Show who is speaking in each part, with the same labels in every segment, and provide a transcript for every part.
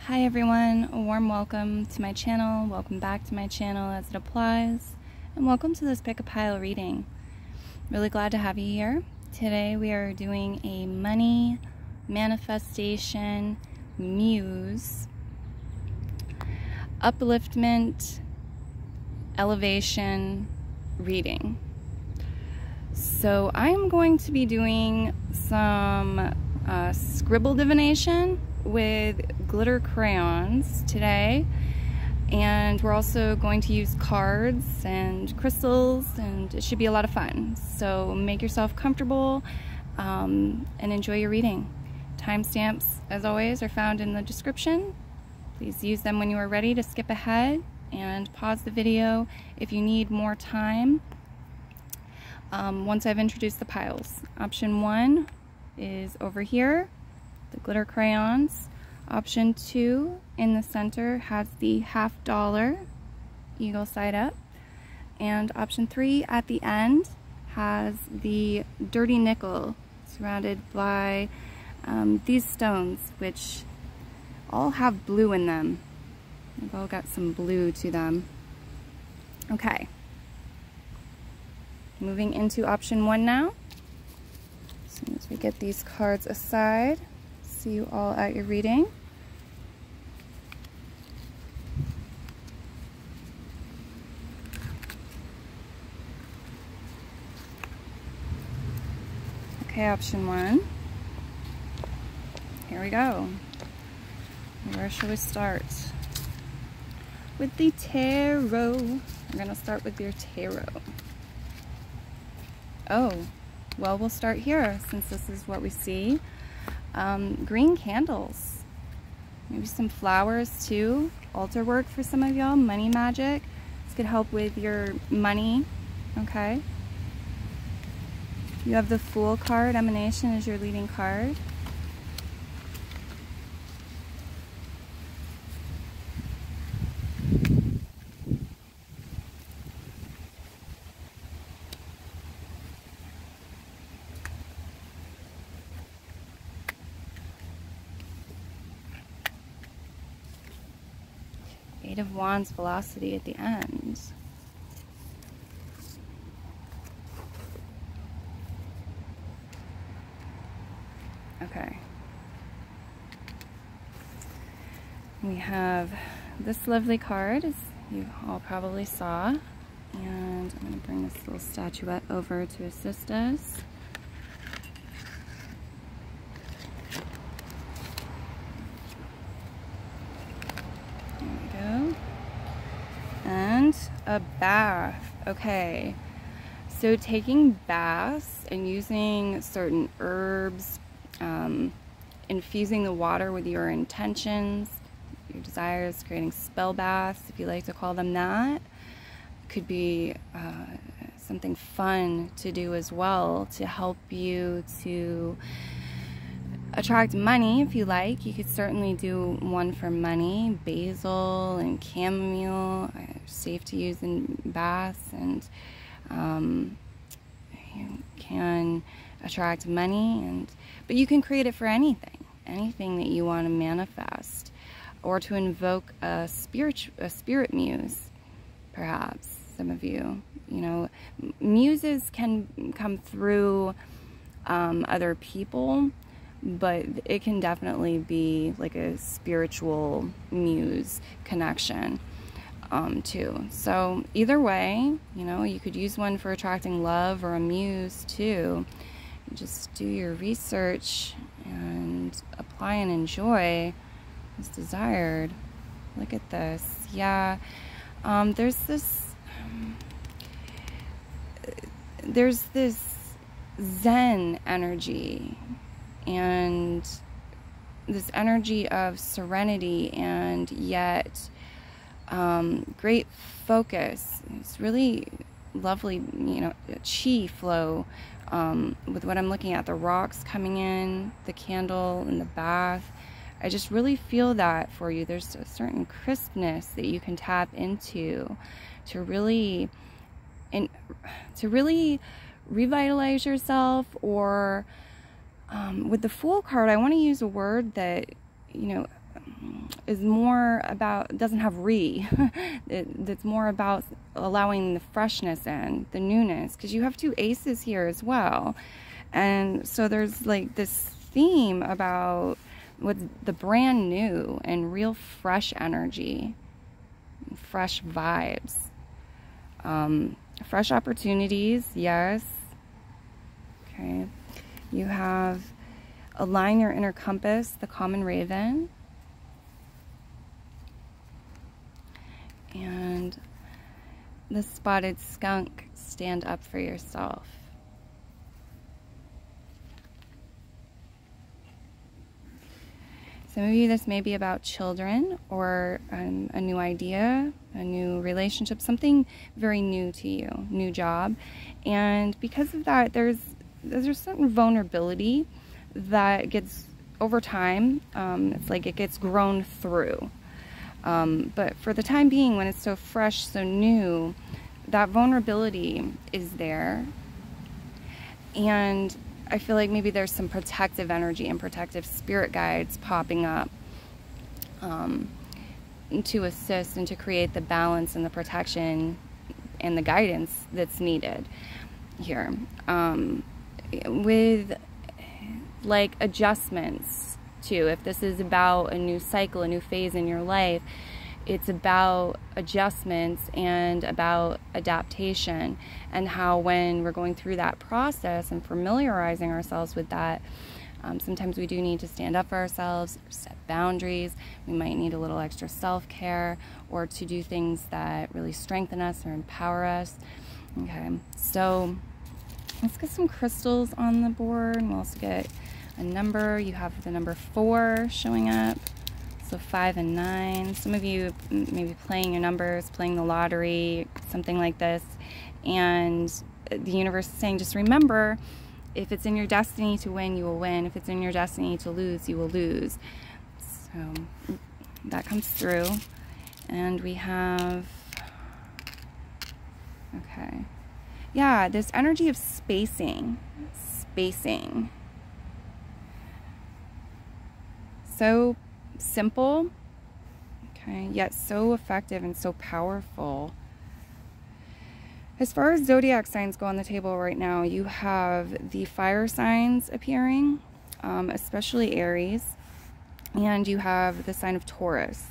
Speaker 1: Hi everyone, a warm welcome to my channel, welcome back to my channel as it applies, and welcome to this pick a pile reading. Really glad to have you here. Today we are doing a money manifestation muse upliftment elevation reading. So I'm going to be doing some scribble divination with glitter crayons today, and we're also going to use cards and crystals, and it should be a lot of fun. So make yourself comfortable and enjoy your reading. Timestamps, as always, are found in the description. Please use them when you are ready to skip ahead and pause the video if you need more time once I've introduced the piles. Option 1 is over here, the glitter crayons. Option 2 in the center has the $50 eagle side up, and option 3 at the end has the dirty nickel surrounded by these stones, which all have blue in them. They've all got some blue to them. Okay, moving into option 1 now. As soon as we get these cards aside, see you all at your reading. Okay, option 1. Here we go. Where shall we start? With the tarot. We're gonna start with your tarot. Oh, well, we'll start here since this is what we see. Green candles, maybe some flowers too. Altar work for some of y'all. Money magic. This could help with your money. Okay. You have the Fool card. Emanation is your leading card. Eight of Wands, velocity at the end. Okay. We have this lovely card, as you all probably saw. And I'm going to bring this little statuette over to assist us. And a bath. Okay, so taking baths and using certain herbs, infusing the water with your intentions, your desires, creating spell baths, if you like to call them that, could be something fun to do as well to help you to attract money. If you like, you could certainly do one for money. Basil and chamomile are safe to use in baths, and you can attract money, but you can create it for anything that you want to manifest, or to invoke a spirit muse. Perhaps some of you, muses can come through other people, but it can definitely be like a spiritual muse connection too. So either way, you could use one for attracting love or a muse too. Just do your research and apply and enjoy as desired. Look at this. Yeah, there's this Zen energy, and this energy of serenity, and yet great focus. It's really lovely, chi flow with what I'm looking at. The rocks coming in, the candle in the bath. I just really feel that for you. There's a certain crispness that you can tap into to really revitalize yourself, or with the Fool card, I want to use a word that, is more about, doesn't have it's more about allowing the freshness in, the newness, because you have 2 aces here as well. And so there's like this theme about what's the brand new and real fresh energy, fresh vibes, fresh opportunities. Yes. Okay. You have align your inner compass, the common raven, and the spotted skunk, stand up for yourself. Some of you, this may be about children or a new idea, a new relationship, something very new to you, new job. And because of that, there's a certain vulnerability that gets, over time, it's like it gets grown through. But for the time being, when it's so fresh, so new, that vulnerability is there. And I feel like maybe there's some protective energy and protective spirit guides popping up to assist and to create the balance and the protection and the guidance that's needed here. With like adjustments too, if this is about a new cycle, a new phase in your life, it's about adjustments and about adaptation, and how when we're going through that process and familiarizing ourselves with that, sometimes we do need to stand up for ourselves, set boundaries. We might need a little extra self-care, or to do things that really strengthen us or empower us. Okay, so let's get some crystals on the board, and we'll also get a number. You have the number 4 showing up. So 5 and 9. Some of you may be playing your numbers, playing the lottery, something like this. And the universe is saying, just remember, if it's in your destiny to win, you will win. If it's in your destiny to lose, you will lose. So that comes through. And we have, okay. Yeah, this energy of spacing. So simple, okay, yet so effective and so powerful. As far as zodiac signs go on the table right now, you have the fire signs appearing, especially Aries, and you have the sign of Taurus.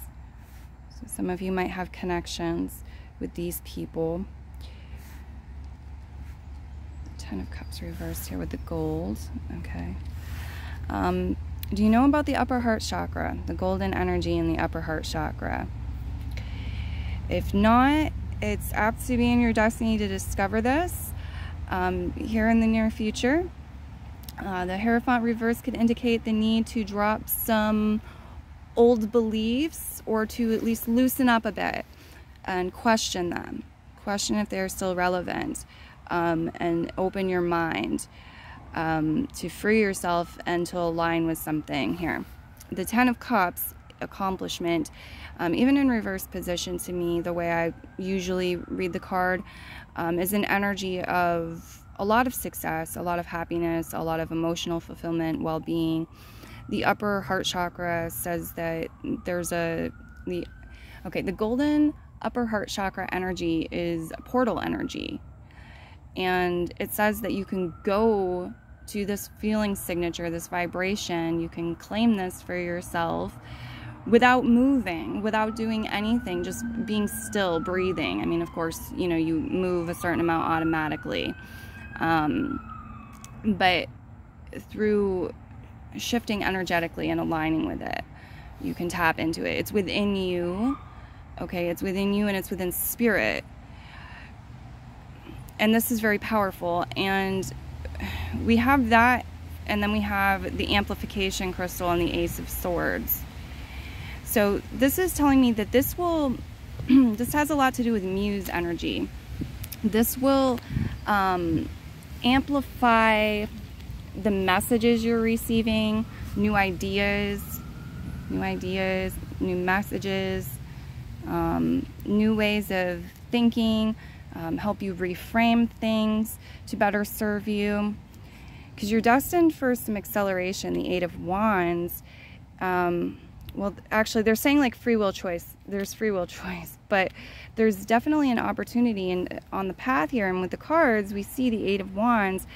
Speaker 1: So some of you might have connections with these people. 10 of Cups reversed here with the gold. Okay. Do you know about the upper heart chakra, the golden energy in the upper heart chakra? If not, it's apt to be in your destiny to discover this here in the near future. The Hierophant reverse could indicate the need to drop some old beliefs, or to at least loosen up a bit and question them. Question if they're still relevant, and open your mind. To free yourself and to align with something here. The 10 of Cups, accomplishment, even in reverse position, to me, the way I usually read the card, is an energy of a lot of success, a lot of happiness, a lot of emotional fulfillment, well-being. The upper heart chakra says that there's the golden upper heart chakra energy is a portal energy. And it says that you can go to this feeling signature, this vibration, you can claim this for yourself without moving, without doing anything, just being still, breathing. I mean, of course, you know, you move a certain amount automatically. But through shifting energetically and aligning with it, you can tap into it. It's within you, okay? It's within you, and it's within spirit. And this is very powerful. And we have that, and then we have the amplification crystal and the Ace of Swords. So this is telling me that this will, this has a lot to do with Muse energy. This will amplify the messages you're receiving, new ideas, new messages, new ways of thinking, help you reframe things to better serve you, because you're destined for some acceleration. The 8 of Wands, well, actually they're saying like free will choice. There's free will choice, but there's definitely an opportunity. And on the path here, and with the cards, we see the Eight of Wands,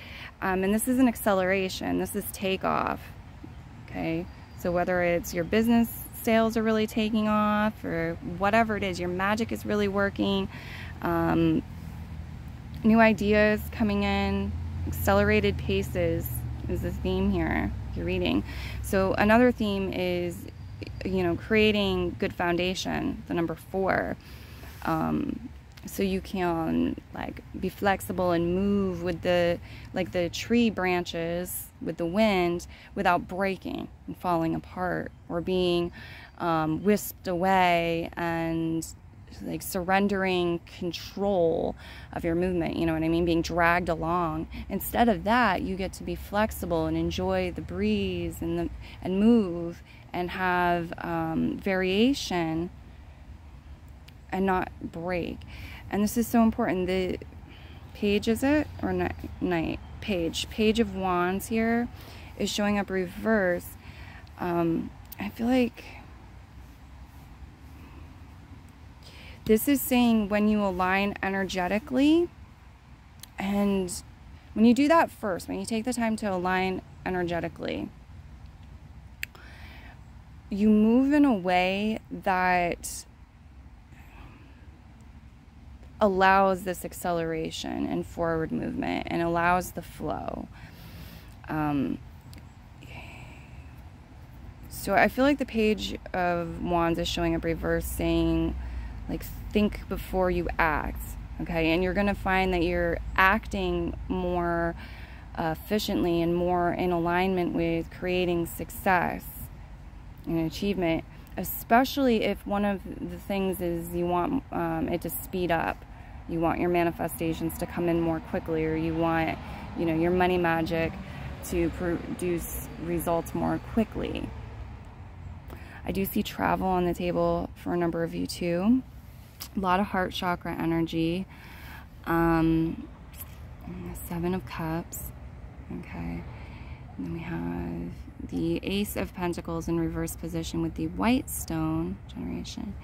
Speaker 1: and this is an acceleration. This is takeoff. Okay, so whether it's your business sales are really taking off, or whatever it is, your magic is really working, new ideas coming in, accelerated paces is the theme here, you're reading. So another theme is, you know, creating good foundation, the number 4. So you can like be flexible and move with the, like the tree branches with the wind without breaking and falling apart, or being whisked away and like surrendering control of your movement, you know what I mean, being dragged along. Instead of that, you get to be flexible and enjoy the breeze and move and have variation and not break. And this is so important. The page, is it, or night page of Wands here is showing up reverse. I feel like this is saying when you align energetically, and when you do that first, when you take the time to align energetically, you move in a way that allows this acceleration and forward movement and allows the flow. So I feel like the Page of Wands is showing up reverse, saying like think before you act, okay? And you're gonna find that you're acting more efficiently and more in alignment with creating success and achievement, especially if one of the things is you want it to speed up. You want your manifestations to come in more quickly, or you want, you know, your money magic to produce results more quickly. I do see travel on the table for a number of you too. A lot of heart chakra energy. 7 of Cups. Okay. And then we have the Ace of Pentacles in reverse position with the White Stone generation.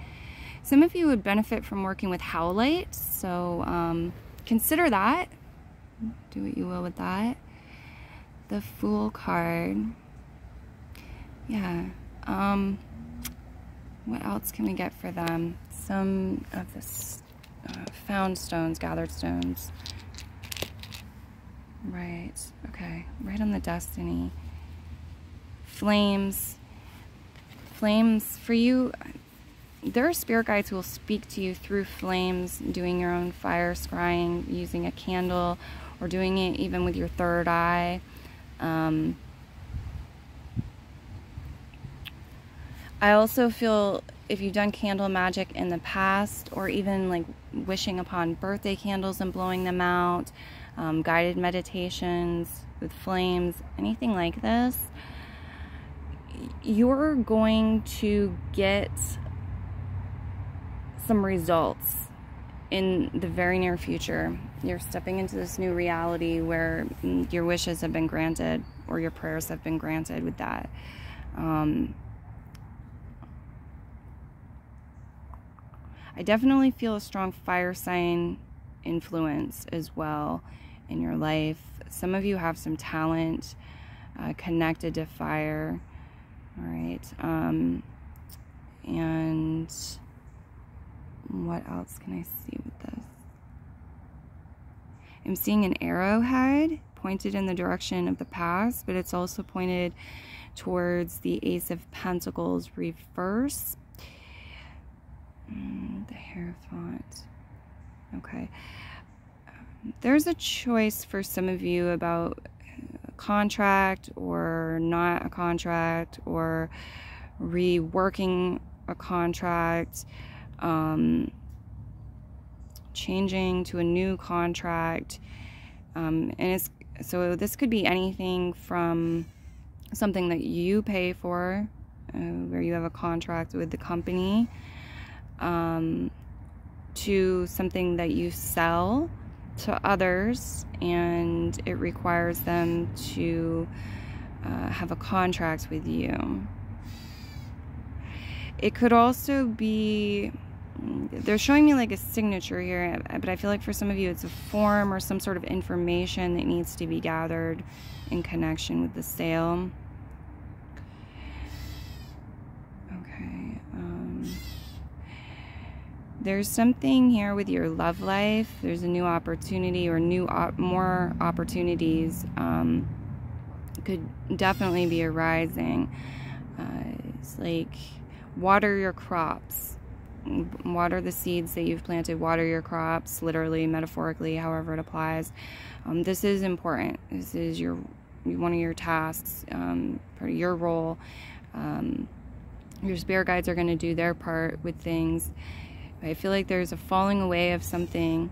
Speaker 1: Some of you would benefit from working with howlite, so consider that. Do what you will with that. The Fool card. Yeah. What else can we get for them? Some of the found stones, gathered stones. Right. Okay. Right on the Destiny. Flames. Flames for you. There are spirit guides who will speak to you through flames, doing your own fire scrying, using a candle, or doing it even with your third eye. I also feel if you've done candle magic in the past, or even like wishing upon birthday candles and blowing them out, guided meditations with flames, anything like this, you're going to get some results in the very near future. You're stepping into this new reality where your wishes have been granted, or your prayers have been granted with that. I definitely feel a strong fire sign influence as well in your life. Some of you have some talent connected to fire. All right. And what else can I see with this? I'm seeing an arrowhead pointed in the direction of the past, but it's also pointed towards the Ace of Pentacles reverse. The Hierophant. Okay. There's a choice for some of you about a contract or not a contract, or reworking a contract, changing to a new contract, and so this could be anything from something that you pay for, where you have a contract with the company, to something that you sell to others, and it requires them to have a contract with you. It could also be, they're showing me like a signature here, but I feel like for some of you it's a form or some sort of information that needs to be gathered in connection with the sale. Okay. There's something here with your love life. There's a new opportunity or more opportunities could definitely be arising. It's like water your crops. Water the seeds that you've planted. Water your crops, literally, metaphorically, however it applies. This is important. This is one of your tasks, part of your role. Your spirit guides are going to do their part with things. I feel like there's a falling away of something,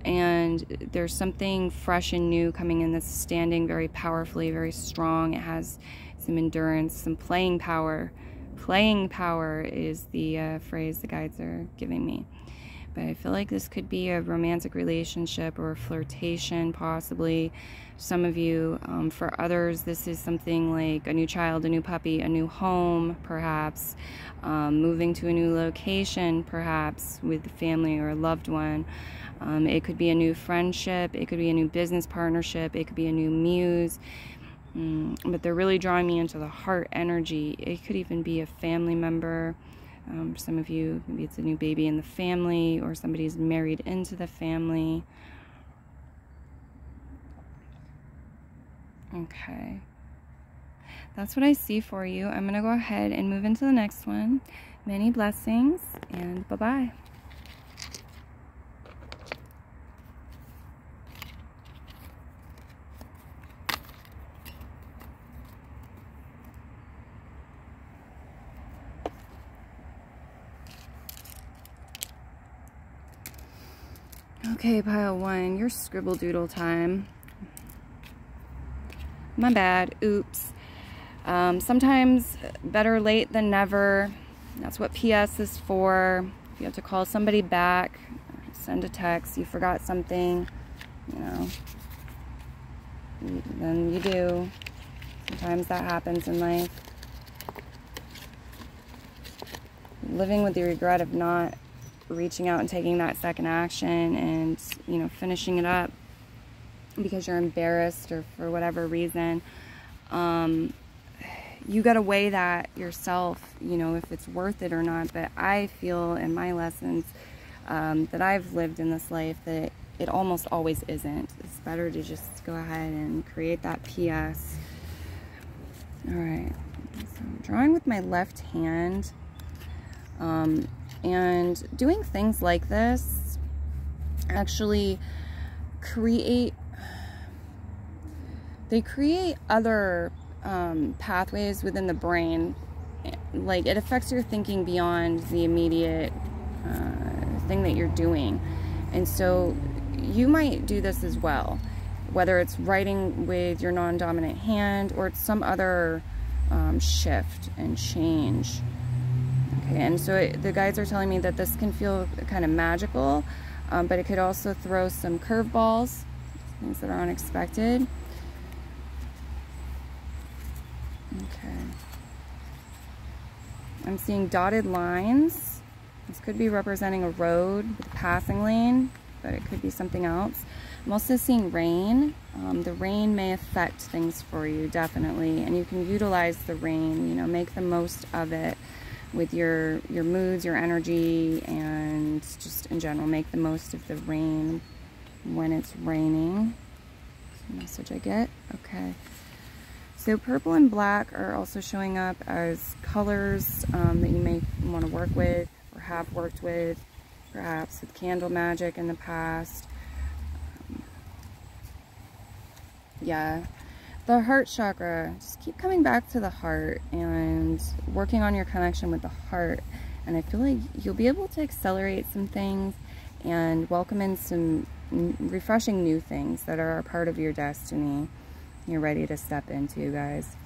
Speaker 1: and there's something fresh and new coming in that's standing very powerfully, very strong. It has some endurance, some playing power. Playing power is the phrase the guides are giving me. But I feel like this could be a romantic relationship or a flirtation, possibly. Some of you, for others, this is something like a new child, a new puppy, a new home, perhaps. Moving to a new location, perhaps, with a family or a loved one. It could be a new friendship. It could be a new business partnership. It could be a new muse. But they're really drawing me into the heart energy. It could even be a family member. For some of you, maybe it's a new baby in the family, or somebody's married into the family. Okay. That's what I see for you. I'm going to go ahead and move into the next one. Many blessings, and bye-bye. Okay, pile one, your scribble doodle time. My bad, oops. Sometimes better late than never. That's what PS is for. If you have to call somebody back, send a text, you forgot something, you know, then you do. Sometimes that happens in life. Living with the regret of not reaching out and taking that second action and, you know, finishing it up because you're embarrassed or for whatever reason. You got to weigh that yourself, you know, if it's worth it or not. But I feel in my lessons that I've lived in this life that it almost always isn't. It's better to just go ahead and create that PS. All right, so I'm drawing with my left hand. And doing things like this actually create other pathways within the brain. Like, it affects your thinking beyond the immediate thing that you're doing. And so you might do this as well, whether it's writing with your non-dominant hand or it's some other shift and change. Okay, and so the guides are telling me that this can feel kind of magical, but it could also throw some curveballs, things that are unexpected. Okay. I'm seeing dotted lines. This could be representing a road with a passing lane, but it could be something else. I'm also seeing rain. The rain may affect things for you, definitely, and you can utilize the rain, you know, make the most of it with your moods, your energy, and just in general, make the most of the rain when it's raining. That's the message I get. Okay. So purple and black are also showing up as colors that you may want to work with or have worked with, perhaps with candle magic in the past. Yeah. The heart chakra, just keep coming back to the heart and working on your connection with the heart. And I feel like you'll be able to accelerate some things and welcome in some refreshing new things that are a part of your destiny you're ready to step into, guys.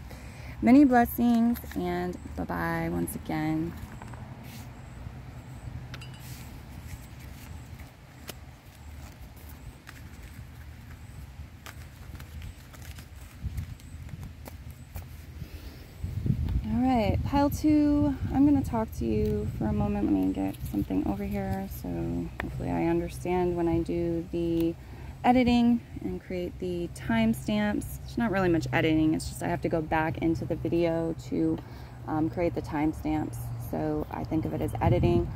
Speaker 1: Many blessings, and bye-bye once again. All right. right, pile 2, I'm going to talk to you for a moment. Let me get something over here so hopefully I understand when I do the editing and create the timestamps. It's not really much editing, it's just I have to go back into the video to create the timestamps. So I think of it as editing.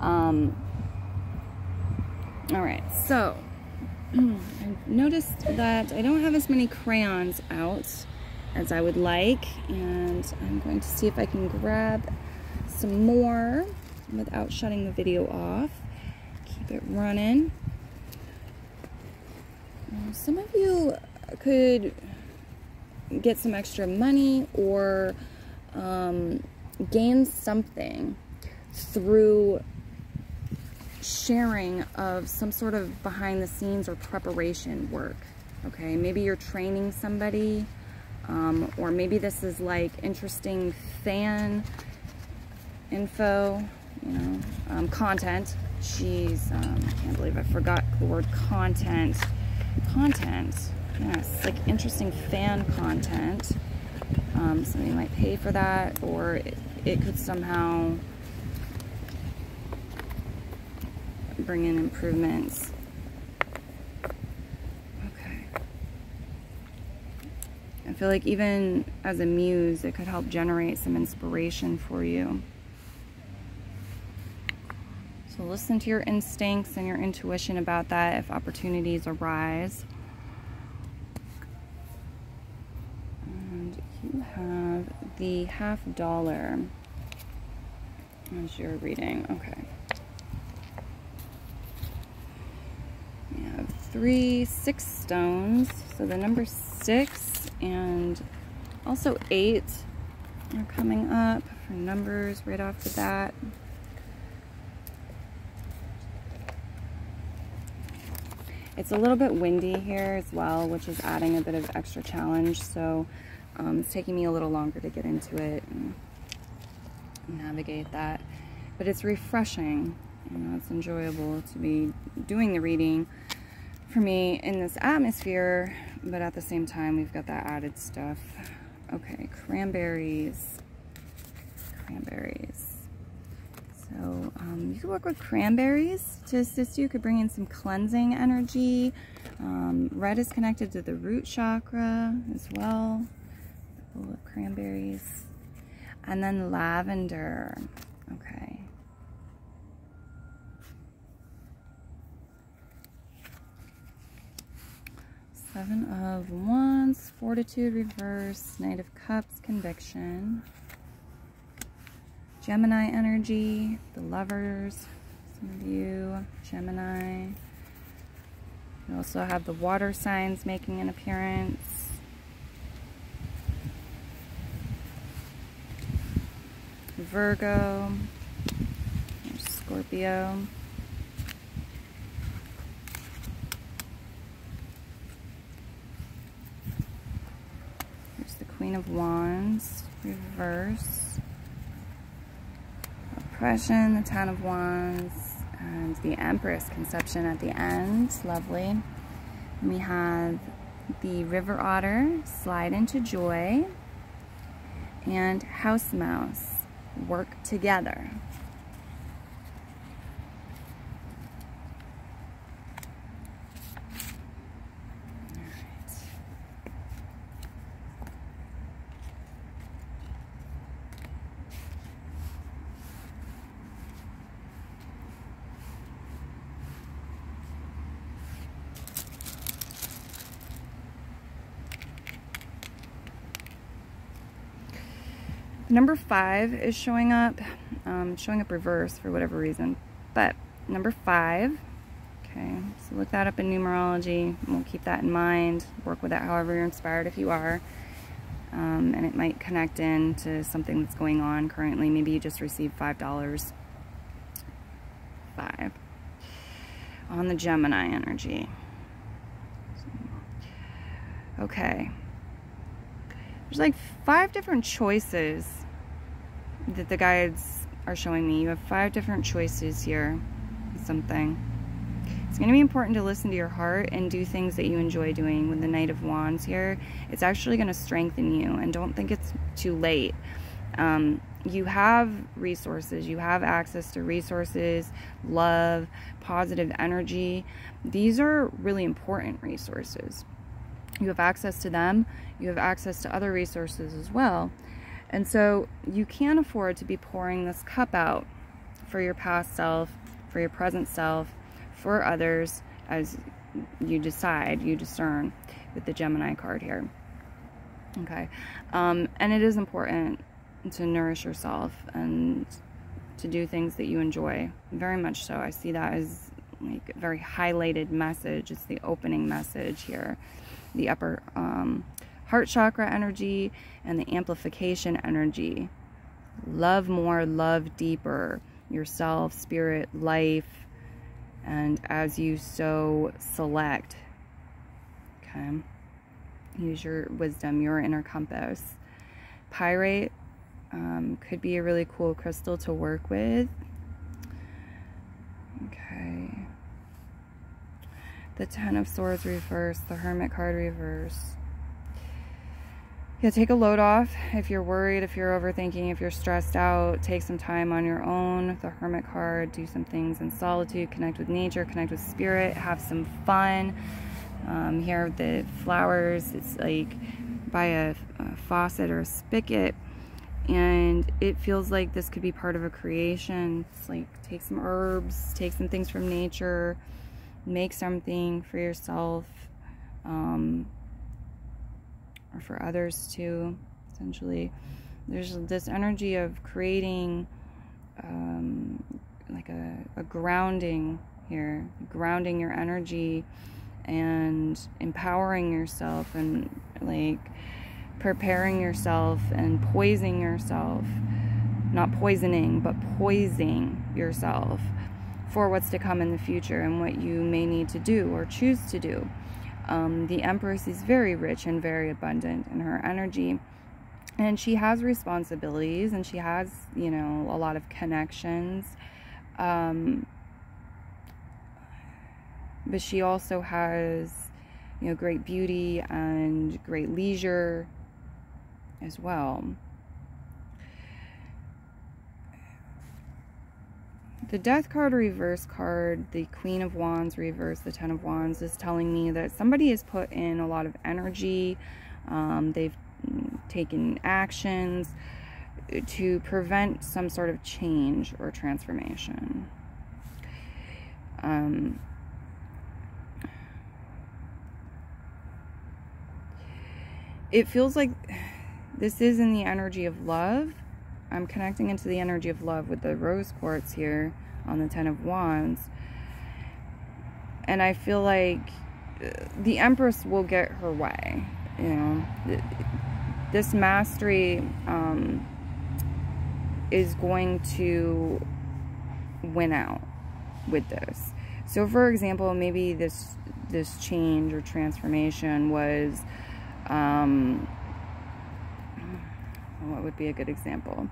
Speaker 1: All right, so I've noticed that I don't have as many crayons out as I would like, and I'm going to see if I can grab some more without shutting the video off. Keep it running. Some of you could get some extra money or gain something through sharing of some sort of behind the scenes or preparation work. Okay, maybe you're training somebody, or maybe this is like interesting fan info, you know, content. Jeez, I can't believe I forgot the word content. Yes, like interesting fan content. Somebody might pay for that, or it could somehow bring in improvements. Okay. I feel like even as a muse, it could help generate some inspiration for you. So listen to your instincts and your intuition about that if opportunities arise. And you have the $50 as your reading. Okay. We have 6 stones. So the number 6 and also 8 are coming up for numbers right off the bat. It's a little bit windy here as well, which is adding a bit of extra challenge. So it's taking me a little longer to get into it and navigate that. But it's refreshing. You know, it's enjoyable to be doing the reading for me in this atmosphere, but at the same time, we've got that added stuff. Okay, cranberries. So you could work with cranberries to assist you. You could bring in some cleansing energy. Red is connected to the root chakra as well. Full of cranberries. And then lavender. Okay. Seven of Wands, Fortitude reverse, Knight of Cups, Conviction. Gemini energy, the Lovers, some of you, Gemini. You also have the water signs making an appearance. Virgo, Scorpio. Here's the Queen of Wands, reverse. Oppression, the Ten of Wands, and the Empress conception at the end. Lovely. And we have the River Otter, Slide into Joy, and House Mouse, Work Together. Number 5 is showing up reverse for whatever reason, but number 5, okay, so look that up in numerology, and we'll keep that in mind, work with that however you're inspired if you are, and it might connect into something that's going on currently. Maybe you just received $5. 5 on the Gemini energy. Okay. There's like 5 different choices that the guides are showing me. You have 5 different choices here. Something. It's going to be important to listen to your heart and do things that you enjoy doing. With the Knight of Wands here, it's actually going to strengthen you, and don't think it's too late. You have resources, you have access to resources, love, positive energy. These are really important resources. You have access to them, you have access to other resources as well. And so you can afford to be pouring this cup out for your past self, for your present self, for others, as you decide, you discern with the Gemini card here. Okay. And it is important to nourish yourself and to do things that you enjoy. Very much so. I see that as like a very highlighted message. It's the opening message here. The upper heart chakra energy and the amplification energy. Love more, love deeper. Yourself, spirit, life, and as you so select. Okay. Use your wisdom, your inner compass. Pyrite could be a really cool crystal to work with. Okay. The Ten of Swords reverse, the Hermit card reverse. Yeah, take a load off if you're worried, if you're overthinking, if you're stressed out. Take some time on your own. The Hermit card, do some things in solitude, connect with nature, connect with spirit, have some fun. Here the flowers, it's like by a faucet or a spigot, and it feels like this could be part of a creation. It's like take some herbs, take some things from nature, make something for yourself, or for others too. Essentially, there's this energy of creating like a grounding here, grounding your energy and empowering yourself, and like preparing yourself and poising yourself, not poisoning, but poising yourself for what's to come in the future and what you may need to do or choose to do. The Empress is very rich and very abundant in her energy, and she has responsibilities, and she has, you know, a lot of connections, but she also has, you know, great beauty and great leisure as well. The Death card reverse card, the Queen of Wands reverse, the Ten of Wands, is telling me that somebody has put in a lot of energy. They've taken actions to prevent some sort of change or transformation. It feels like this is in the energy of love. I'm connecting into the energy of love with the rose quartz here on the Ten of Wands. And I feel like the Empress will get her way. You know, this mastery is going to win out with this. So for example, maybe this change or transformation was, what would be a good example?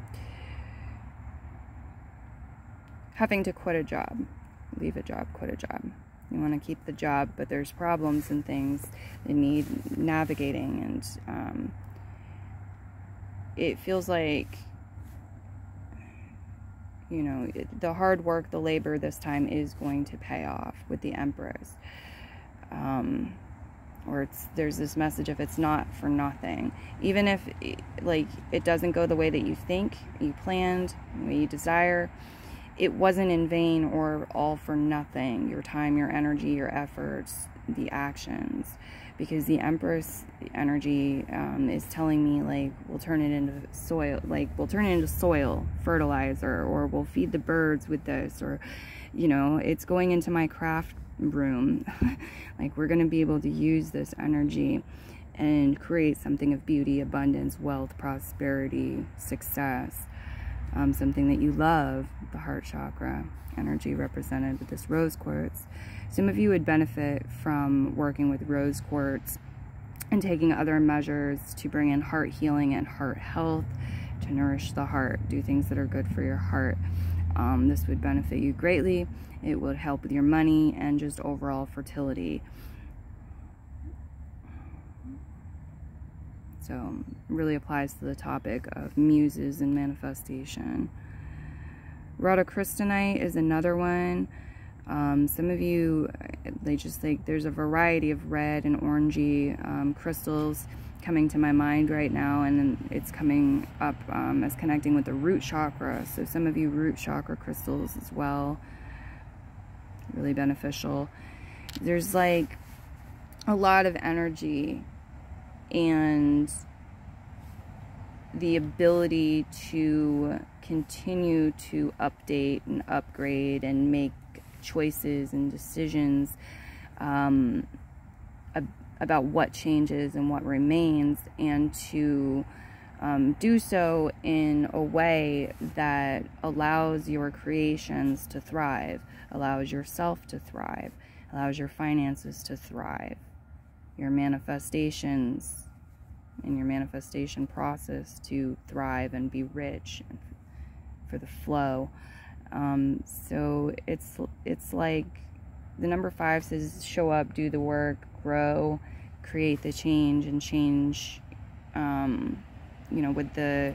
Speaker 1: Having to quit a job, leave a job, quit a job. You want to keep the job, but there's problems and things that need navigating, and it feels like, you know, the hard work, the labor this time is going to pay off with the Empress. Or there's this message of it's not for nothing. Even if, like, it doesn't go the way that you think, you planned, the way you desire, it wasn't in vain or all for nothing. Your time, your energy, your efforts, the actions. Because the Empress energy is telling me, like, we'll turn it into soil, like, we'll turn it into soil, fertilizer, or we'll feed the birds with this, or, you know, it's going into my craft room. Like, we're going to be able to use this energy and create something of beauty, abundance, wealth, prosperity, success, something that you love. The heart chakra energy represented with this rose quartz. Some of you would benefit from working with rose quartz and taking other measures to bring in heart healing and heart health, to nourish the heart, do things that are good for your heart. This would benefit you greatly. It would help with your money and just overall fertility. So really applies to the topic of muses and manifestation. Rhodocrystalline is another one. Some of you, they just like, there's a variety of red and orangey crystals coming to my mind right now, and it's coming up as connecting with the root chakra. So some of you root chakra crystals as well, really beneficial. There's like a lot of energy and the ability to continue to update and upgrade and make choices and decisions about what changes and what remains, and to do so in a way that allows your creations to thrive, allows yourself to thrive, allows your finances to thrive, your manifestations and your manifestation process to thrive and be rich for the flow. So it's like the number 5 says, show up, do the work, grow, create the change, and change, you know, with the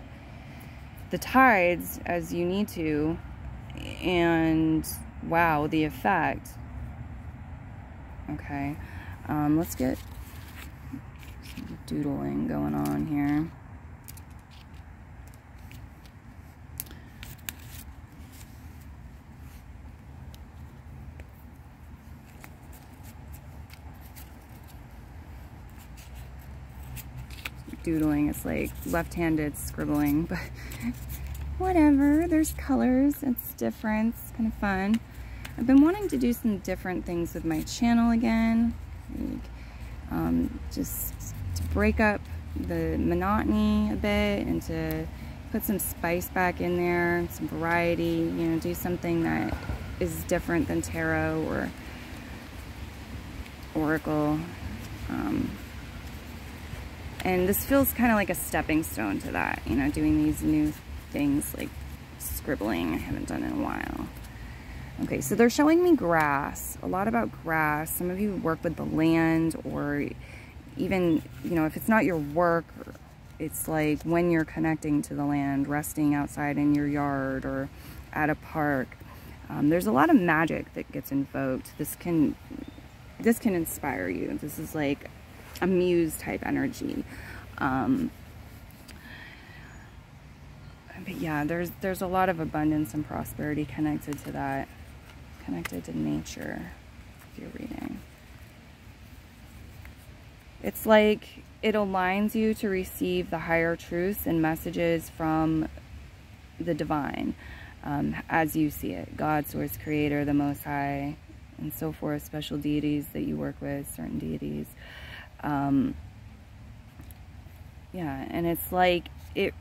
Speaker 1: tides as you need to. And wow, the effect. Okay, let's get some doodling going on here. Doodling, it's like left-handed scribbling, but whatever, there's colors, it's different, it's kind of fun. I've been wanting to do some different things with my channel again, like, just to break up the monotony a bit and to put some spice back in there, some variety, you know, do something that is different than tarot or oracle. And this feels kind of like a stepping stone to that, you know, doing these new things like scribbling. I haven't done in a while. Okay, so they're showing me grass, a lot about grass. Some of you work with the land, or even, you know, if it's not your work, it's like when you're connecting to the land, resting outside in your yard or at a park. There's a lot of magic that gets invoked. This can inspire you. This is like a muse type energy. But yeah, there's a lot of abundance and prosperity connected to that, connected to nature if you're reading. It's like it aligns you to receive the higher truths and messages from the divine, as you see it. God, source, creator, the most high, and so forth, special deities that you work with, certain deities. Yeah, and it's like it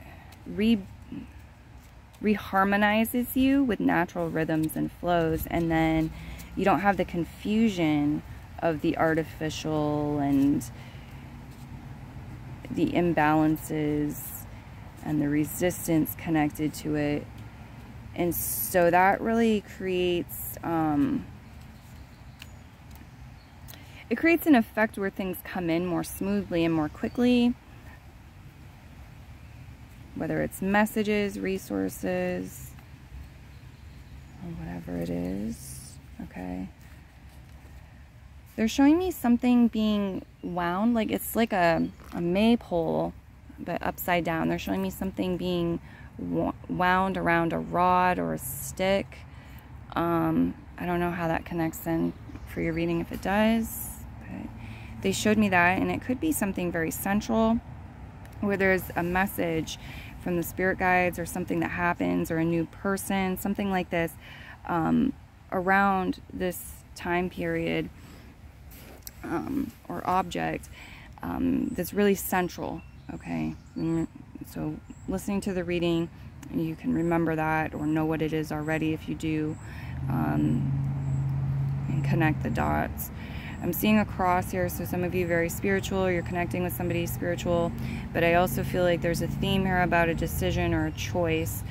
Speaker 1: reharmonizes you with natural rhythms and flows, and then you don't have the confusion of the artificial and the imbalances and the resistance connected to it. And so that really creates it creates an effect where things come in more smoothly and more quickly, whether it's messages, resources, or whatever it is. Okay, they're showing me something being wound, like it's like a maypole but upside down. They're showing me something being wound around a rod or a stick. I don't know how that connects in for your reading, if it does. They showed me that, and it could be something very central where there's a message from the spirit guides or something that happens, or a new person, something like this, around this time period or object that's really central. Okay, so listening to the reading, you can remember that or know what it is already if you do, and connect the dots. I'm seeing a cross here, so some of you very spiritual, or you're connecting with somebody spiritual, but I also feel like there's a theme here about a decision or a choice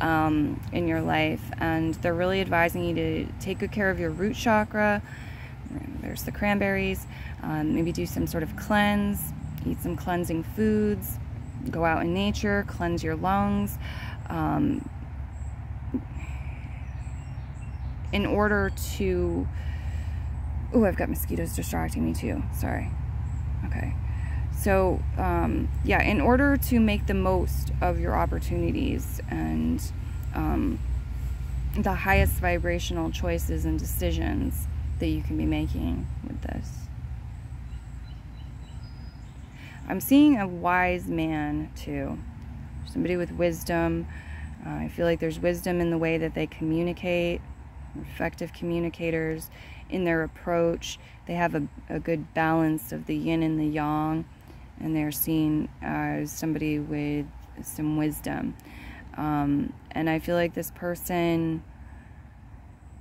Speaker 1: in your life, and they're really advising you to take good care of your root chakra. There's the cranberries. Maybe do some sort of cleanse, Eat some cleansing foods. Go out in nature. Cleanse your lungs. In order to... Oh, I've got mosquitoes distracting me too. Sorry. Okay. So, yeah, in order to make the most of your opportunities and the highest vibrational choices and decisions that you can be making with this. I'm seeing a wise man too. Somebody with wisdom. I feel like there's wisdom in the way that they communicate. Effective communicators in their approach. They have a good balance of the yin and the yang, and they're seen as somebody with some wisdom. And I feel like this person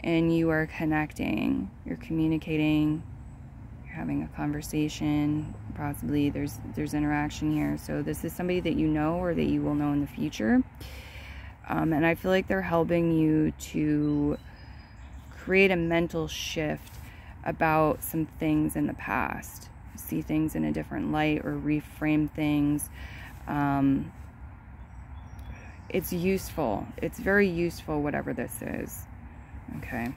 Speaker 1: and you are connecting, you're communicating, you're having a conversation, possibly there's interaction here. So this is somebody that you know or that you will know in the future. And I feel like they're helping you to create a mental shift about some things in the past. See things in a different light or reframe things. It's useful. It's very useful, whatever this is. Okay.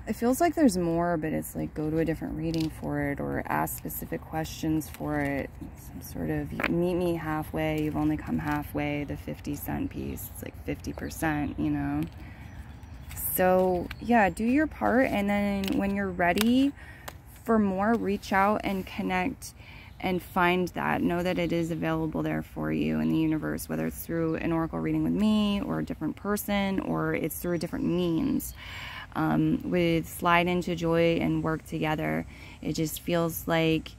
Speaker 1: It feels like there's more, but it's like go to a different reading for it or ask specific questions for it. Some sort of meet me halfway. You've only come halfway. The 50-cent piece. It's like 50%, you know. So, yeah, do your part. And then when you're ready for more, reach out and connect and find that. Know that it is available there for you in the universe, whether it's through an oracle reading with me or a different person or it's through a different means. With Slide Into Joy and work together, it just feels like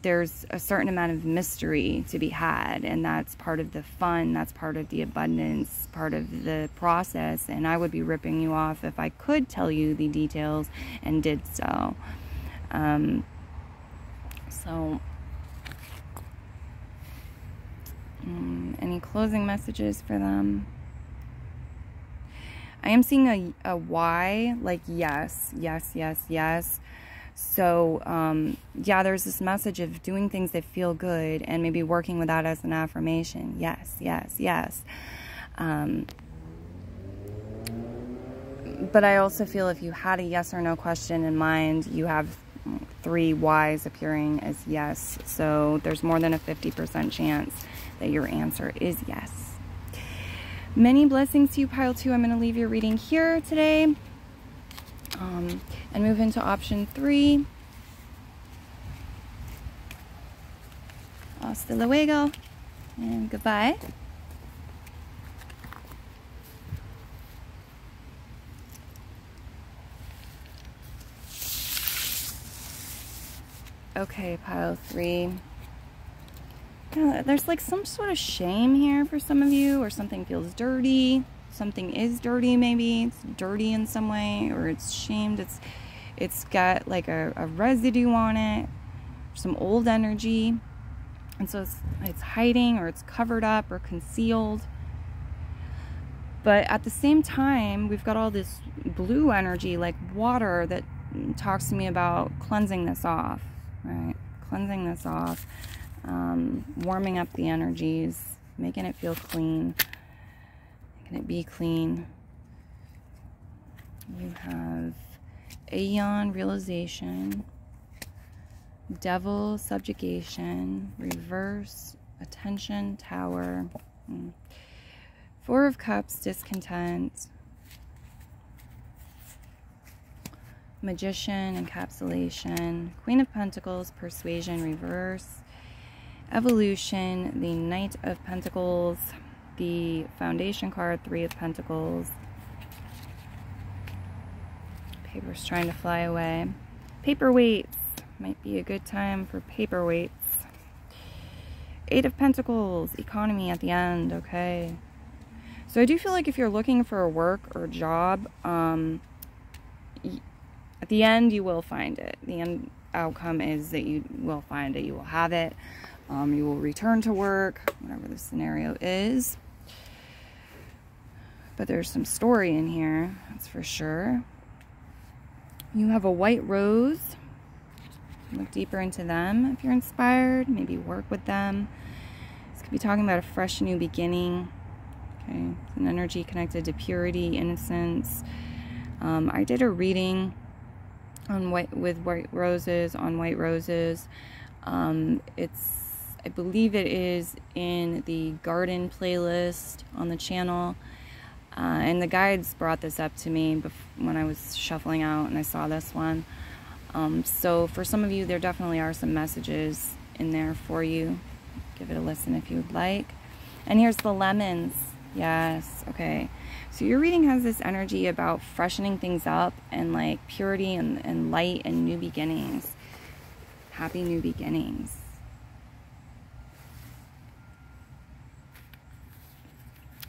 Speaker 1: there's a certain amount of mystery to be had, and that's part of the fun, that's part of the abundance, part of the process, and I would be ripping you off if I could tell you the details and did so. Any closing messages for them? I am seeing a why, like yes, yes, yes, yes. So, yeah, there's this message of doing things that feel good and maybe working with that as an affirmation. Yes, yes, yes. But I also feel if you had a yes or no question in mind, you have 3 whys appearing as yes. So there's more than a 50% chance that your answer is yes. Many blessings to you, Pile 2. I'm going to leave your reading here today and move into option 3. Hasta luego and goodbye. Okay, Pile 3. There's like some sort of shame here for some of you, or something feels dirty. Something is dirty, maybe. It's dirty in some way, or it's shamed. It's got like a residue on it, some old energy. And so it's hiding, or it's covered up or concealed. But at the same time, we've got all this blue energy, like water, that talks to me about cleansing this off, right? Cleansing this off. Warming up the energies, making it feel clean, making it be clean. You have Aeon, realization, Devil, subjugation, reverse, attention, Tower, 4 of Cups, discontent, Magician, encapsulation, Queen of Pentacles, persuasion, reverse, Evolution, the Knight of Pentacles, the Foundation card, 3 of Pentacles. Paper's trying to fly away. Paperweights. Might be a good time for paperweights. 8 of Pentacles, economy at the end, okay. So I do feel like if you're looking for a work or a job, at the end you will find it. The end outcome is that you will find it. You will have it. You will return to work, whatever the scenario is. But there's some story in here, that's for sure. You have a white rose. Look deeper into them if you're inspired. Maybe work with them. This could be talking about a fresh new beginning. Okay, it's an energy connected to purity, innocence. I did a reading on with white roses, on white roses. I believe it is in the garden playlist on the channel. And the guides brought this up to me when I was shuffling out and I saw this one. So for some of you, there definitely are some messages in there for you. Give it a listen if you would like. And here's the lemons. Yes, okay. So your reading has this energy about freshening things up and like purity and light and new beginnings. Happy new beginnings.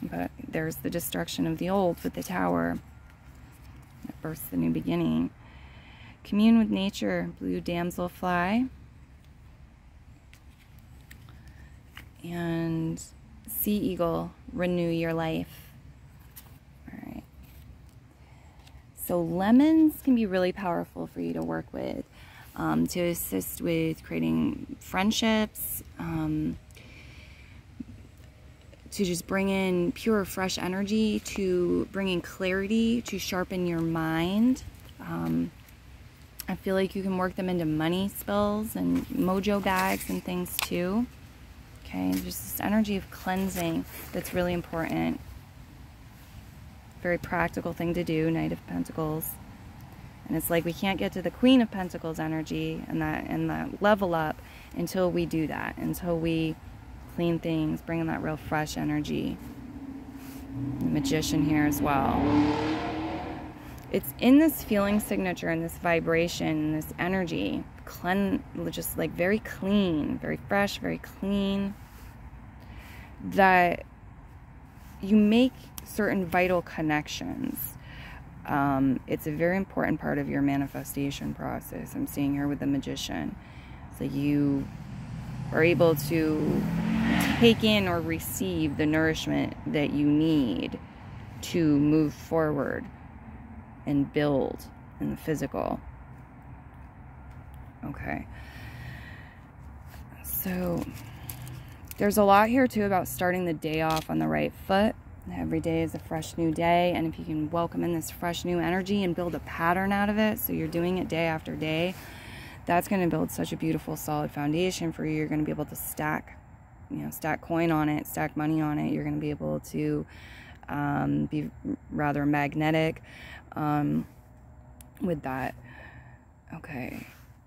Speaker 1: But there's the destruction of the old with the tower that births the new beginning. Commune with nature, blue damselfly. And sea eagle, renew your life. All right. So lemons can be really powerful for you to work with, to assist with creating friendships, to just bring in pure, fresh energy, to bring in clarity, to sharpen your mind. I feel like you can work them into money spells and mojo bags and things too. Okay, just this energy of cleansing that's really important. Very practical thing to do, Knight of Pentacles. And it's like we can't get to the Queen of Pentacles energy and that level up until we do that, until we clean things, bring in that real fresh energy. The Magician here as well. It's in this feeling signature and this vibration, this energy, just like very clean, very fresh, very clean, that you make certain vital connections. It's a very important part of your manifestation process. I'm seeing here with the Magician. So you are able to take in or receive the nourishment that you need to move forward and build in the physical. Okay. So there's a lot here too about starting the day off on the right foot. Every day is a fresh new day, and if you can welcome in this fresh new energy and build a pattern out of it, so you're doing it day after day, that's going to build such a beautiful solid foundation for you. You're going to be able to stack, stack coin on it, stack money on it. You're going to be able to be rather magnetic with that. Okay.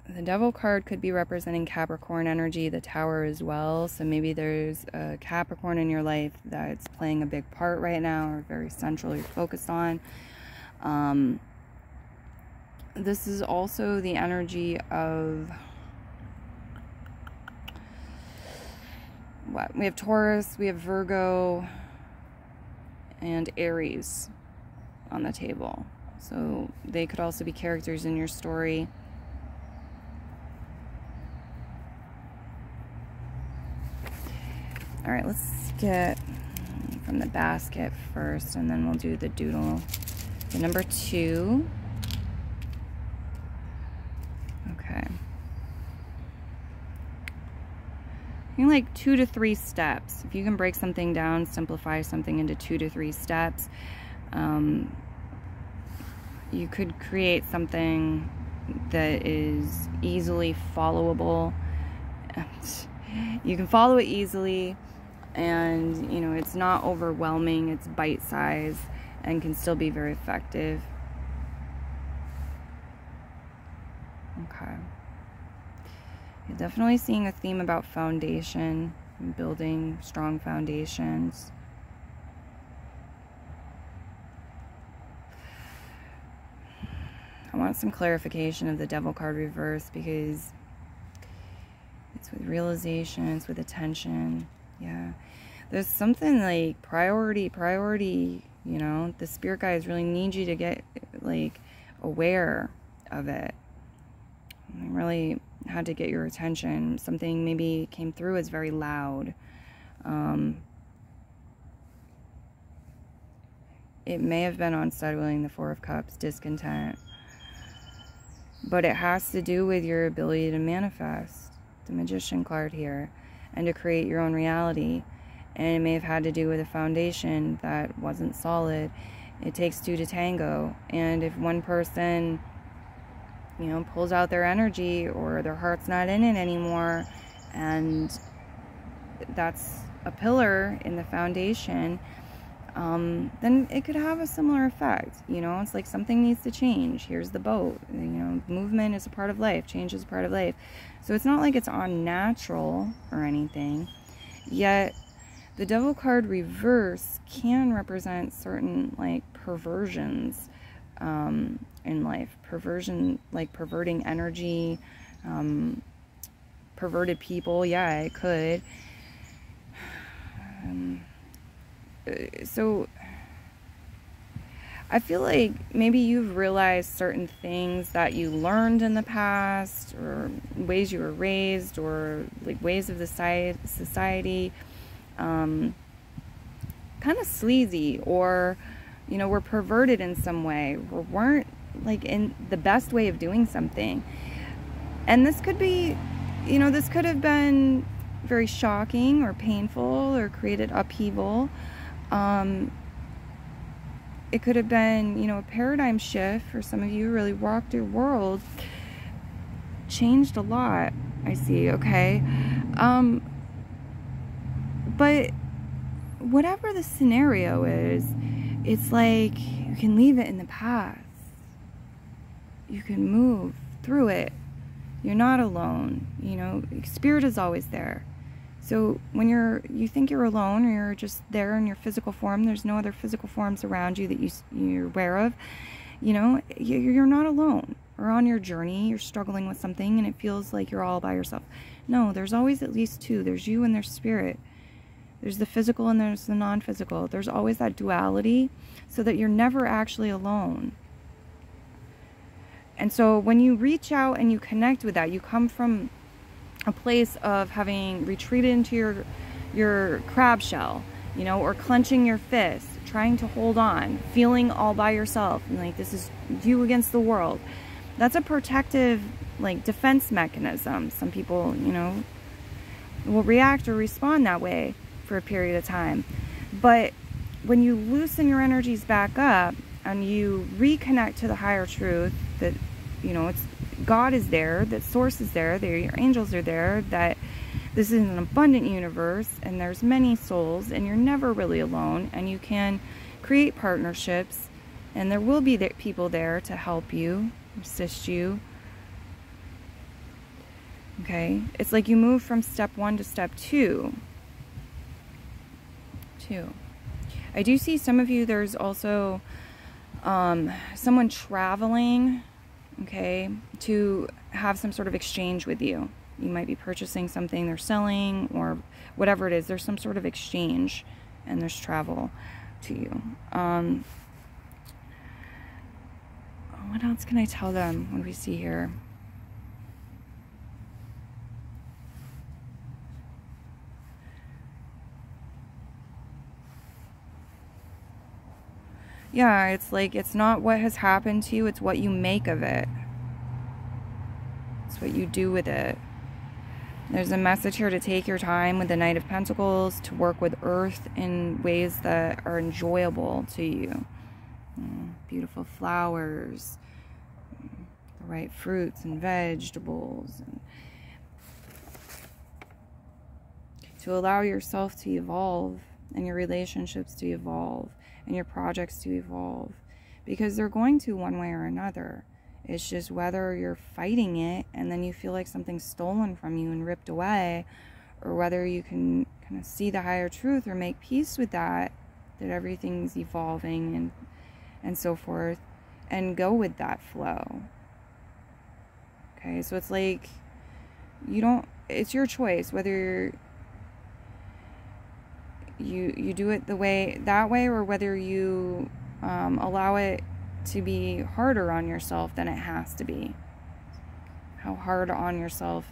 Speaker 1: The Devil card could be representing Capricorn energy, the Tower as well. So maybe there's a Capricorn in your life that's playing a big part right now, or very central you're focused on. This is also the energy of what? We have Taurus, we have Virgo, and Aries on the table. So they could also be characters in your story. All right, let's get from the basket first, and then we'll do the doodle. The number 2. Okay. I like 2 to 3 steps. If you can break something down, simplify something into 2 to 3 steps, you could create something that is easily followable. You can follow it easily, and it's not overwhelming, it's bite-sized and can still be very effective. Okay. You're definitely seeing a theme about foundation and building strong foundations. I want some clarification of the Devil card reverse, because it's with realization, it's with attention. Yeah. There's something like priority, the spirit guides really need you to get aware of it. They really had to get your attention. Something maybe came through as very loud. It may have been unsettling, the 4 of Cups, discontent. but it has to do with your ability to manifest, the magician card here, and to create your own reality. And it may have had to do with a foundation that wasn't solid. It takes two to tango, and if one person, you know, pulls out their energy, or their heart's not in it anymore, and that's a pillar in the foundation, then it could have a similar effect. You know, it's like something needs to change. Here's the boat. You know, movement is a part of life. Change is a part of life. So it's not like it's unnatural or anything. Yet, the Devil card reverse can represent certain, like, perversions in life. Perversion, like perverting energy, perverted people. Yeah, it could. So I feel like maybe you've realized certain things that you learned in the past, or ways you were raised, or like ways of the society, kind of sleazy, or, you know, were perverted in some way, or weren't like in the best way of doing something. And this could be, you know, this could have been very shocking or painful or created upheaval. It could have been, you know, a paradigm shift for some of you. Really rocked your world, changed a lot, I see. Okay, but whatever the scenario is, it's like you can leave it in the past. You can move through it. You're not alone. You know, spirit is always there. So when you think you're alone, or you're just there in your physical form, there's no other physical forms around you that you're aware of, you know, you're not alone. Or on your journey, you're struggling with something and it feels like you're all by yourself. No, there's always at least two. There's you and there's spirit. There's the physical and there's the non-physical. There's always that duality, so that you're never actually alone. And so when you reach out and you connect with that, you come from a place of having retreated into your crab shell, you know, or clenching your fist, trying to hold on, feeling all by yourself, and like this is you against the world. That's a protective, like, defense mechanism. Some people, you know, will react or respond that way for a period of time. But when you loosen your energies back up and you reconnect to the higher truth, that, you know, it's God is there, that source is there, your angels are there, that this is an abundant universe and there's many souls and you're never really alone, and you can create partnerships and there will be people there to help you, assist you. Okay, it's like you move from step 1 to step 2. I do see some of you, there's also someone traveling, okay, to have some sort of exchange with you. You might be purchasing something they're selling, or whatever it is. There's some sort of exchange and there's travel to you. What else can I tell them? What do we see here? Yeah, it's like, it's not what has happened to you, it's what you make of it. It's what you do with it. There's a message here to take your time with the Knight of Pentacles, to work with Earth in ways that are enjoyable to you. Beautiful flowers, the right fruits and vegetables, and to allow yourself to evolve, and your relationships to evolve, and your projects to evolve, because they're going to, one way or another. It's just whether you're fighting it and then you feel like something's stolen from you and ripped away, or whether you can kind of see the higher truth or make peace with that everything's evolving and so forth, and go with that flow. Okay, so it's like, it's your choice whether you do it that way, or whether you allow it to be harder on yourself than it has to be. How hard on yourself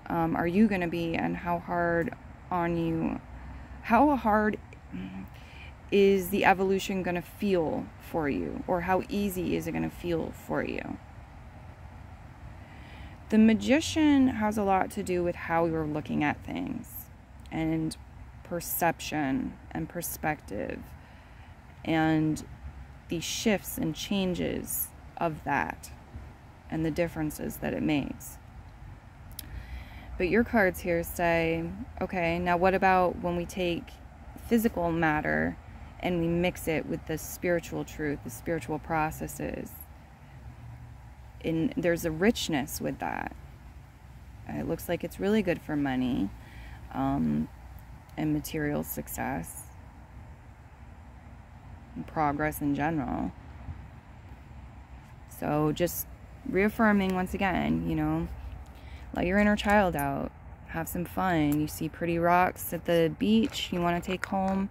Speaker 1: are you going to be, and how hard is the evolution going to feel for you, or how easy is it going to feel for you? The Magician has a lot to do with how you're looking at things and perception and perspective and the shifts and changes of that and the differences that it makes. But your cards here say, okay, now what about when we take physical matter and we mix it with the spiritual truth, the spiritual processes? And there's a richness with that. It looks like it's really good for money and material success and progress in general. So just reaffirming once again, you know, let your inner child out. Have some fun. You see pretty rocks at the beach you want to take home.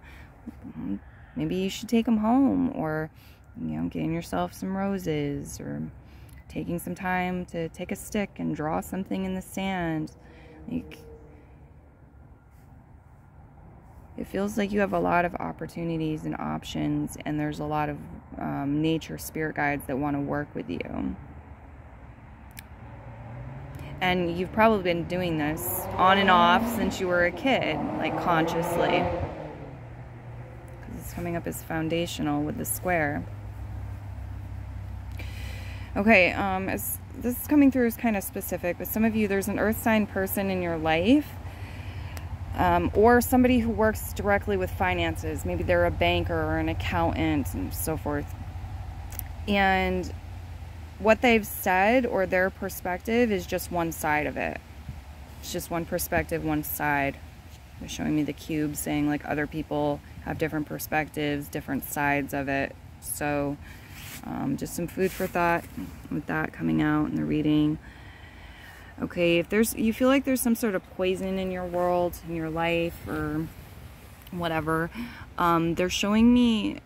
Speaker 1: Maybe you should take them home, or, you know, getting yourself some roses, or taking some time to take a stick and draw something in the sand. Like, it feels like you have a lot of opportunities and options, and there's a lot of nature spirit guides that want to work with you. And you've probably been doing this on and off since you were a kid, like consciously. Because it's coming up as foundational with the square. Okay, as this is coming through is kind of specific, but some of you, there's an earth sign person in your life, or somebody who works directly with finances. Maybe they're a banker or an accountant and so forth. And what they've said or their perspective is just one side of it. It's just one perspective, one side. They're showing me the cube saying like other people have different perspectives, different sides of it. So just some food for thought with that coming out in the reading. Okay, if you feel like there's some sort of poison in your world, in your life, or whatever, they're showing me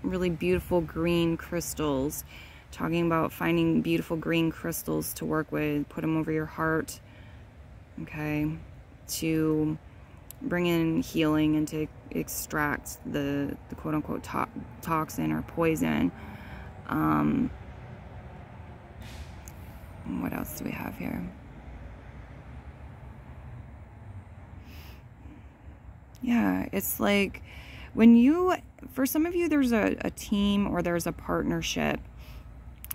Speaker 1: really beautiful green crystals. Talking about finding beautiful green crystals to work with, put them over your heart, okay, to bring in healing and to extract the quote-unquote toxin or poison. What else do we have here? Yeah, it's like when you, for some of you, there's a team or there's a partnership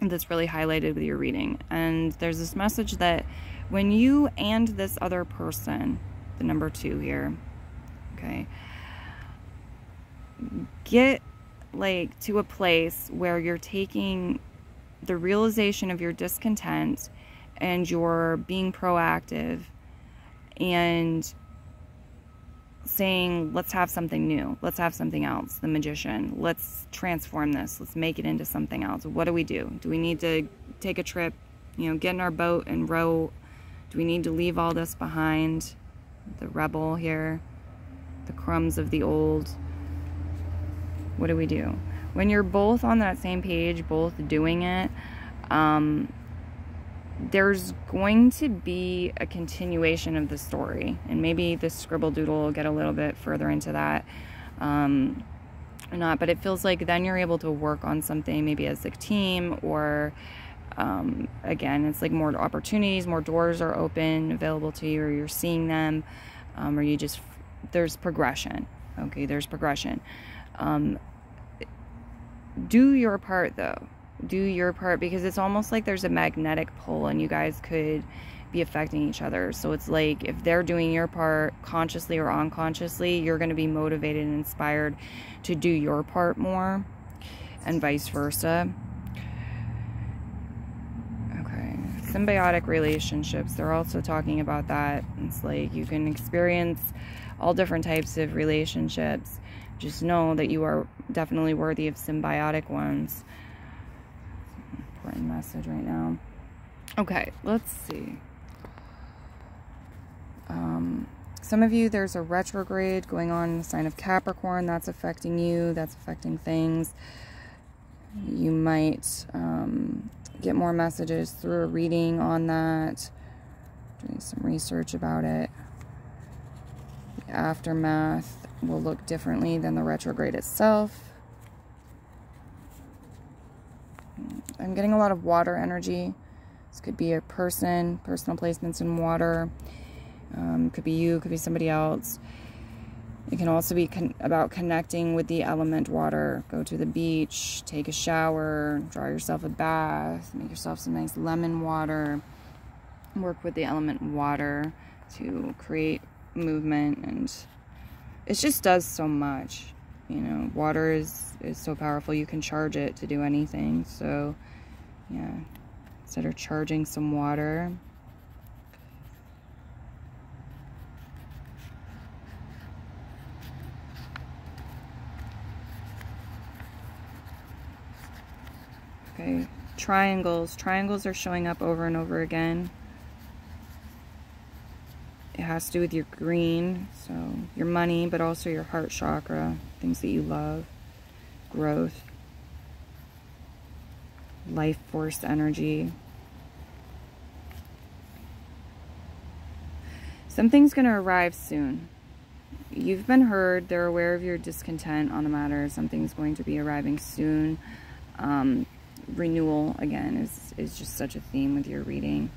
Speaker 1: that's really highlighted with your reading, and there's this message that when you and this other person, the number 2 here, okay, get like to a place where you're taking the realization of your discontent and you're being proactive and saying, let's have something new, let's have something else, the Magician, let's transform this, let's make it into something else. What do? Do we need to take a trip, you know, get in our boat and row? Do we need to leave all this behind? The rebel here, the crumbs of the old. What do we do? When you're both on that same page, both doing it, there's going to be a continuation of the story, and maybe this scribble doodle will get a little bit further into that, or not, but it feels like then you're able to work on something maybe as a team, or again, it's like more opportunities, more doors are open, available to you, or you're seeing them, or you just, there's progression. Okay, there's progression. Do your part though. Do your part, because it's almost like there's a magnetic pull and you guys could be affecting each other. So it's like if they're doing your part consciously or unconsciously, you're going to be motivated and inspired to do your part more, and vice versa. Okay, symbiotic relationships, they're also talking about that. It's like you can experience all different types of relationships. Just know that you are definitely worthy of symbiotic ones. Important message right now. Okay, let's see. Some of you, there's a retrograde going on in the sign of Capricorn. That's affecting you. That's affecting things. You might get more messages through a reading on that. Doing some research about it. The aftermath will look differently than the retrograde itself. I'm getting a lot of water energy This could be a person, personal placements in water. Could be you, could be somebody else. It can also be about connecting with the element water. Go to the beach, take a shower, draw yourself a bath, make yourself some nice lemon water. Work with the element water to create movement, and it just does so much. You know, water is so powerful. You can charge it to do anything. So, yeah, consider charging some water. Okay, triangles. Triangles are showing up over and over again. It has to do with your green, so your money, but also your heart chakra, things that you love, growth, life force energy. Something's going to arrive soon. You've been heard. They're aware of your discontent on the matter. Something's going to be arriving soon. Renewal, again, is just such a theme with your reading.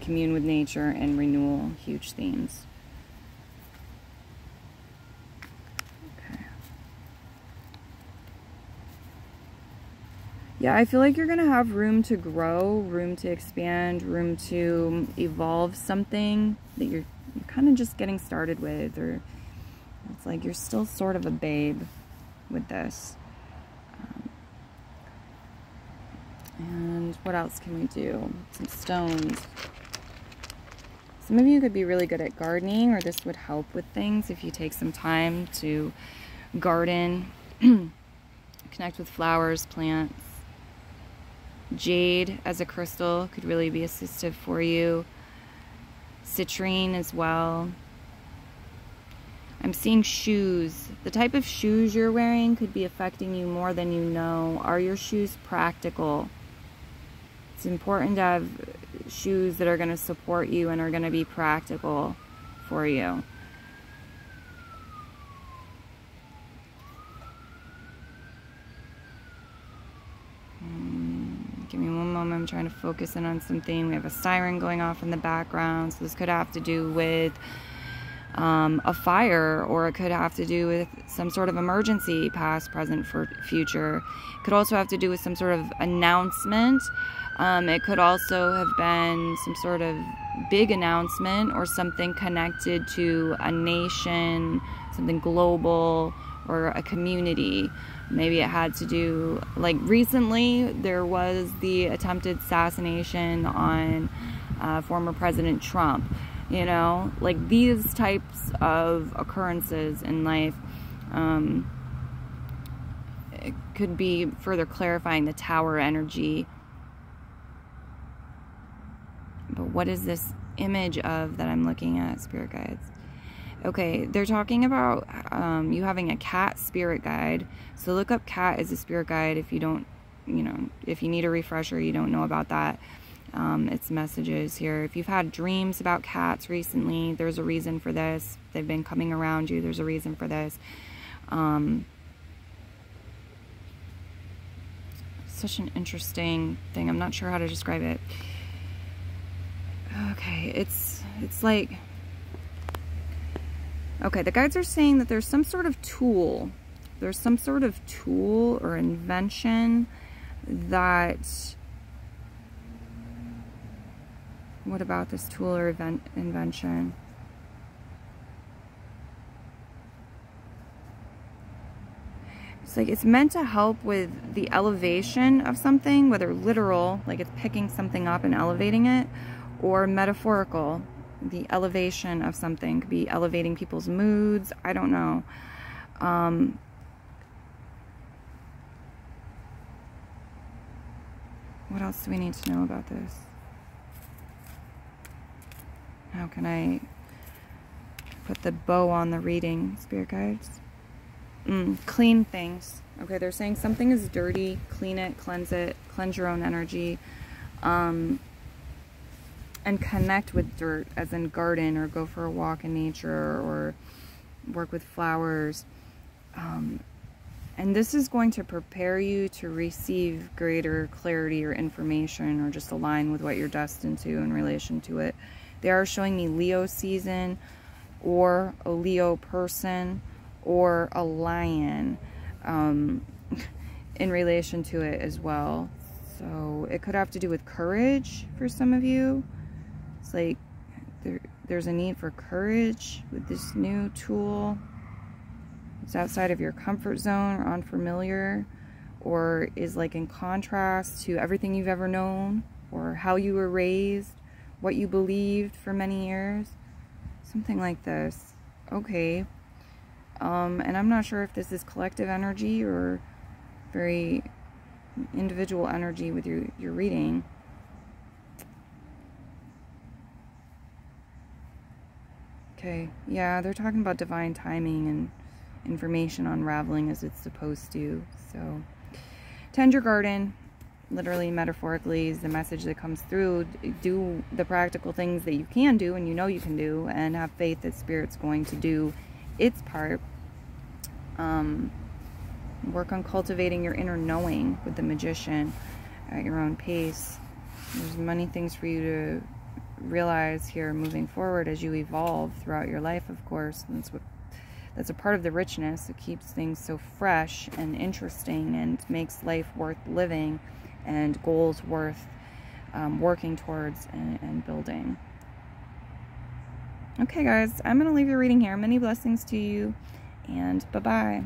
Speaker 1: Commune with nature and renewal, huge themes. Okay. Yeah, I feel like you're going to have room to grow, room to expand, room to evolve something that you're kind of just getting started with, or it's like you're still sort of a babe with this. And what else can we do? Some stones. Some of you could be really good at gardening, or this would help with things if you take some time to garden, connect with flowers, plants. Jade as a crystal could really be assistive for you. Citrine as well. I'm seeing shoes. The type of shoes you're wearing could be affecting you more than you know. Are your shoes practical? It's important to have shoes that are going to support you and are going to be practical for you. Give me one moment. I'm trying to focus in on something. We have a siren going off in the background, so this could have to do with a fire, or it could have to do with some sort of emergency, past, present, future. It could also have to do with some sort of announcement. It could also have been some sort of big announcement or something connected to a nation, something global, or a community. Maybe it had to do, like recently there was the attempted assassination on former President Trump. You know, like these types of occurrences in life, it could be further clarifying the tower energy. But what is this image of that I'm looking at, spirit guides? Okay, they're talking about you having a cat spirit guide. So look up cat as a spirit guide if you don't, you know, if you need a refresher, you don't know about that. It's messages here. If you've had dreams about cats recently, there's a reason for this. They've been coming around you. There's a reason for this. Such an interesting thing. I'm not sure how to describe it. Okay, it's like, okay, the guides are saying that there's some sort of tool. There's some sort of tool or invention that... What about this tool or invention? It's like it's meant to help with the elevation of something, whether literal, like it's picking something up and elevating it, or metaphorical, the elevation of something. Could be elevating people's moods. I don't know. What else do we need to know about this? How can I put the bow on the reading, spirit guides? Clean things. Okay, they're saying something is dirty. Clean it, cleanse your own energy. And connect with dirt, as in garden, or go for a walk in nature, or work with flowers. And this is going to prepare you to receive greater clarity or information, or just align with what you're destined to in relation to it. They are showing me Leo season, or a Leo person, or a lion in relation to it as well. So it could have to do with courage for some of you. It's like there's a need for courage with this new tool. It's outside of your comfort zone or unfamiliar, or is like in contrast to everything you've ever known, or how you were raised, what you believed for many years. Something like this. Okay. And I'm not sure if this is collective energy or very individual energy with your reading. Okay, yeah, they're talking about divine timing and information unraveling as it's supposed to. So, tend your garden, literally, metaphorically, is the message that comes through. Do the practical things that you can do and you know you can do, and have faith that Spirit's going to do its part. Work on cultivating your inner knowing with the Magician at your own pace. There's many things for you to realize here moving forward as you evolve throughout your life, of course. And that's a part of the richness that keeps things so fresh and interesting, and makes life worth living and goals worth working towards and building. Okay guys, I'm going to leave your reading here. Many blessings to you, and bye-bye.